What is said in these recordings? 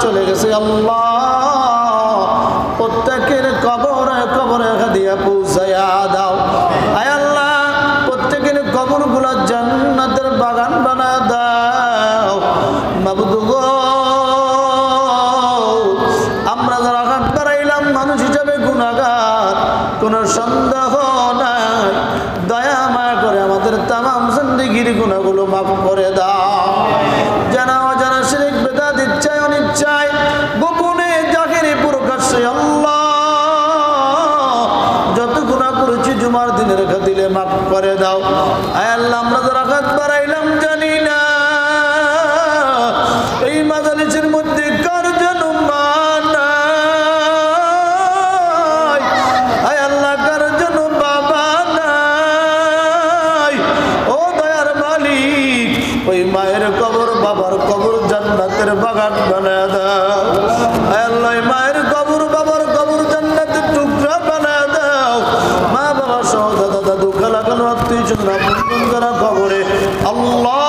চলে গেছে আল্লাহ প্রত্যেকের কবরে কবরে হাদিয়া পৌঁছায়া দাও আয় আল্লাহ প্রত্যেকের কবরগুলো জান্নাতের বাগান বানায় দাও মাবুদ গো আমরা যারা হাত বাড়াইলাম মানুষ হিসাবে গুনাহগার কোনো সন্দেহ নাই দয়া মায়া করে আমাদের তামাম জিন্দেগির গুনাহগুলো মাফ করে দাও জানা অজানা শিরক বিদআত ইচ্ছায় অনিচ্ছায় গোপনে জাহিরে প্রকাশ্যে আল্লাহ যত গুনাহ করেছি জুমার দিনের খাতিরে মাফ করে দাও আয় আল্লাহ আমরা যারা হাত বাড়াইলাম জানি না এই মাজালিসের মধ্যে কার যেন মা নাই আয় আল্লাহ কার যেন বাবা নাই ও দয়ার মালিক ওই মায়ের কবর বাবার কবর জান্নাতের বাগান বানায় দাও আয় আল্লাহ মায়ের কবর বাবার কবর জান্নাতের টুকরা বানায় দাও মা বাবা সহ দাদা দাদু খালা খালু আত্মীয় স্বজন আপন যারা কবরে আল্লাহ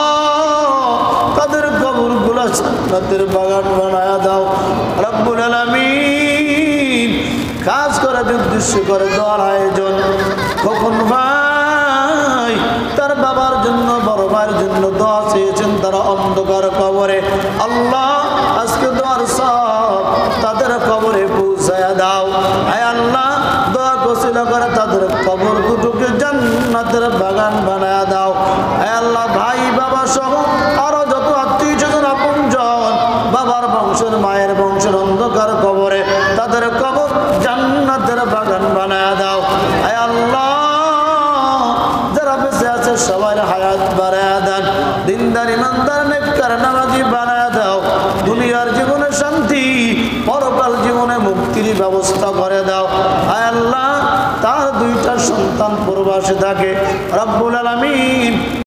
তাদের কবর গুলা জান্নাতের বাগান বানায় দাও রব্বুল আলামিন খাস করে উদ্দেশ্য করে দোয়ার আয়োজন কখন ভাই তার বাবার জন্য বড় ভাইয়ের জন্য দোয়া চেয়েছেন তারা অন্ধকার কবরে আল্লাহ আজকে দোয়ার সব তাদের কবরে পৌঁছায়া দাও আয় আল্লাহ দোয়া কসিলা করে তাদের কবর দুটোকে জান্নাতের বাগান বানায়া দাও আয় আল্লাহ ভাই বাবা সহ আরো যত আত্মীয় স্বজন আপনজন বাবার বংশের মায়ের বংশের অন্ধকার কবরে তাদের কবর জান্নাতের বাগান বানায়া দাও আয় আল্লাহ যারা বেঁচে আছে সবার হায়াত বাড়ায়া দেন দিনদার ইমানদার নেককার নামাজি বানায়া দাও দুনিয়ার জীবনে শান্তি পরকাল জীবনে মুক্তির ব্যবস্থা করে দাও আয় আল্লাহ তার দুইটা সন্তান প্রবাসে থাকে রব্বুল আলামিন